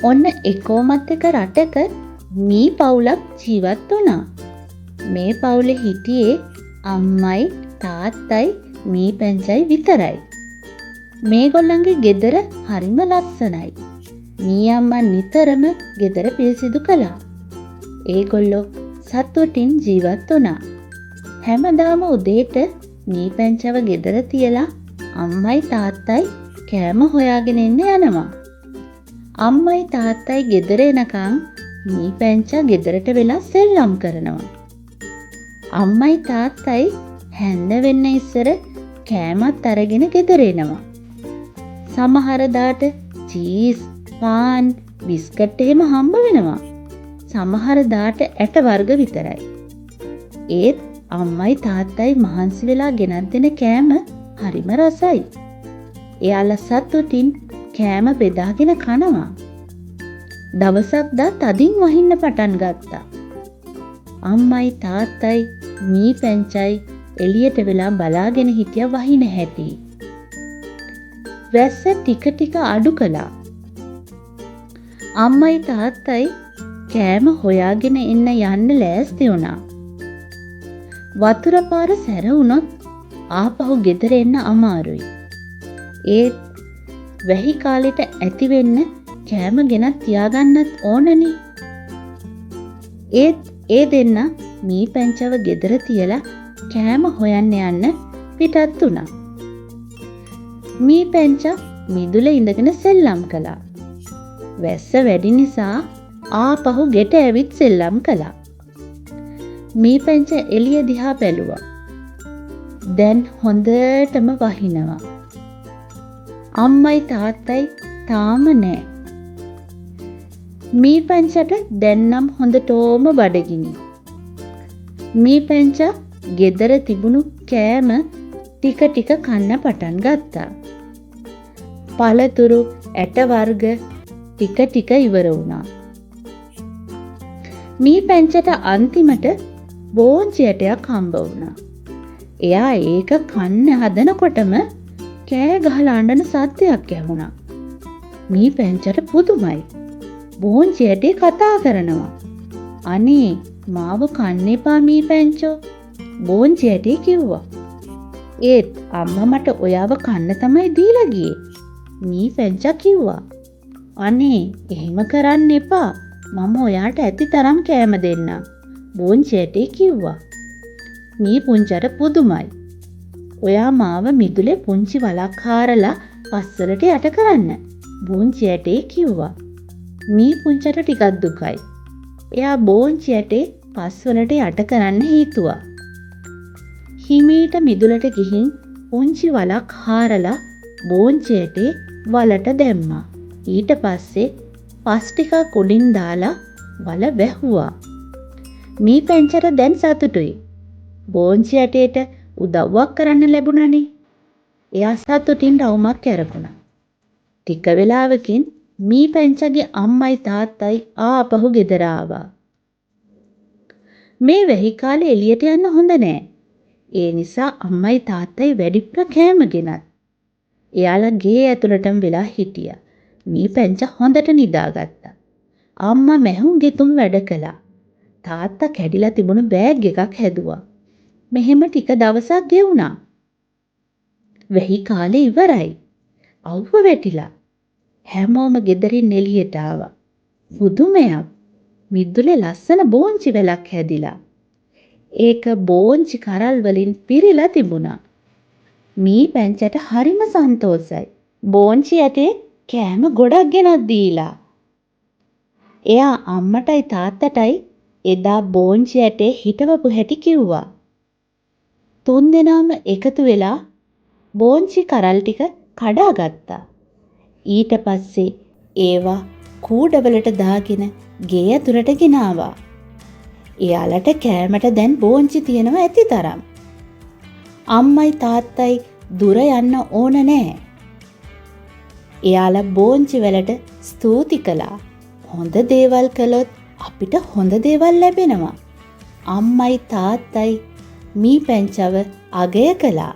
ඔන්න එකෝමත් එක රටක මී පවුලක් ජීවත් වුණා. මේ පවුලේ හිටියේ අම්මයි තාත්තයි මී පැංචයි විතරයි. මේගොල්ලන්ගේ ගෙදර හරිම ලස්සනයි. මී අම්මා නිතරම ගෙදර පිරිසිදු කළා. ඒගොල්ලෝ සතුටින් ජීවත් වුණා. හැමදාම උදේට මී පැංචව ගෙදර තියලා අම්මයි තාත්තයි කෑම හොයාගෙන එන්න යනවා. අම්මයි තාත්තයි ගෙදර එනකන් මී පැංචා ගෙදරට වෙලා සෙල්ලම් කරනවා. අම්මයි තාත්තයි හැන්ද වෙන්න ඉස්සර කෑමත් අරගෙන ගෙදර එනවා. සමහර දාට චීස්, පාන්, බිස්කට් එහෙම හම්බ වෙනවා. සමහර දාට ඇට වර්ග විතරයි. ඒත් අම්මයි තාත්තයි මහන්සි වෙලා ගෙනත් දෙන කෑම හරිම රසයි. එයාලා සතුටින් කෑම බෙදාගෙන කනවා. දවසක් දා තදින් වහින්න පටන් ගත්තා. අම්මයි තාත්තයි මී පැංචයි එළියට වෙලා බලාගෙන හිටියා වහින හැටි. වැස්ස ටික ටික අඩු කළා. අම්මයි තාත්තයි කෑම හොයාගෙන එන්න යන්න ලෑස්ති වුණා. වතුර පාර සැර වුණොත් ආපහු ගෙදර එන්න අමාරුයි. ඒත් වැහි කාලෙට ඇති වෙන්න කෑම ගෙනත් තියාගන්නත් ඕනනේ. ඒත් ඒ දෙන්න මී පැංචව ගෙදර තියලා කෑම හොයන්න යන්න පිටත් වුණා. මී පැංචා මිදුලේ ඉඳගෙන සෙල්ලම් කළා. වැස්ස වැඩි නිසා ආපහු ගෙට ඇවිත් සෙල්ලම් කළා. මී පැංචා එළිය දිහා බැලුවා. දැන් හොඳටම වහිනවා. අම්මයි තාත්තයි තාම නෑ. මී පැංචට දැන් නම් හොඳටම බඩගිනි. මී පැංචා ගෙදර තිබුණු කෑම ටික ටික කන්න පටන් ගත්තා. පළතුරු ඇට වර්ග ටික ටික ඉවර වුණා. මී පැංචට අන්තිමට බෝංචි ඇටයක් හම්බ වුණා. එයා ඒක කන්න හදනකොටම කෑ ගහලා අඬන සද්දයක් ඇහුණා. මී පැංචට පුදුමයි. බෝංචි ඇටේ කතා කරනවා. අනේ මාව කන්න එපා මී පැංචෝ. බෝංචි ඇටේ කිව්වා. ඒත් අම්මා මට ඔයාව කන්න තමයි දීලා ගියේ. මී පැංචා කිව්වා. අනේ එහෙම කරන්න එපා. මම ඔයාට ඇති තරම් කෑම දෙන්න. බෝංචි ඇටේ කිව්වා. මී පුංචට පුදුමයි. ඔයා මාව මිදුලේ පුංචි වලක් හාරලා පස්සලට යට කරන්න. බෝංචි ඇටේ කිව්වා. මී පුංචට ටිකක් දුකයි. එයා බෝංචි ඇටේ පස්වලට යට කරන්න හිතුවා. හිමීට මිදුලට ගිහින් පුංචි වලක් හාරලා බෝංචි ඇටේ වලට දැම්මා. ඊට පස්සේ පස් ටිකක් උඩින් දාලා වල වැහුවා. මී පැංචට දැන් සතුටුයි. බෝංචි ඇටේට උදව්වක් කරන්න ලැබුණනේ. එයා සතුටින් රවුමක් කැරකුණා. ටික වෙලාවකින් මී පැංචගේ අම්මයි තාත්තයි ආපහු ගෙදර ආවා. මේ වැහි කාලේ එළියට යන්න හොඳ නෑ. ඒ නිසා අම්මයි තාත්තයි වැඩිපුර කෑම ගෙනත්. එයාලා ගේ ඇතුළටම වෙලා හිටියා. මී පැංචා හොඳට නිදාගත්තා. අම්මා මැහුම් ගෙතුම් වැඩ කළා. තාත්තා කැඩිලා තිබුණු බෑග් එකක් හැදුවා. මෙහෙම ටික දවසක් ගෙවුණා. වැහි කාලේ ඉවරයි. අවුව වැටිලා. හැමෝම ගෙදරින් එළියට ආවා. පුදුමයක්. මිදුලේ ලස්සන බෝංචි වැලක් හැදිලා. ඒක බෝංචි කරල් වලින් පිරීලා තිබුණා. මී පැංචට හරිම සන්තෝෂයි. බෝංචි ඇටේ කෑම ගොඩක් ගෙනත් දීලා. එයා අම්මටයි තාත්තටයි එදා බෝංචි ඇටේ හිටවපු හැටි කිව්වා. තුන්දෙනාම එකතු වෙලා බෝංචි කරල් ටික කඩාගත්තා. ඊට පස්සේ ඒවා කූඩවලට දාගෙන ගේ ඇතුළට ගෙනාවා. එයාලට කෑමට දැන් බෝංචි තියෙනවා ඇති තරම්. අම්මයි තාත්තයි දුර යන්න ඕන නෑ. එයාලා බෝංචි වලට ස්තුති කළා. හොඳ දේවල් කළොත් අපිට හොඳ දේවල් ලැබෙනවා. අම්මයි තාත්තයි මී පැංචව අගය කළා.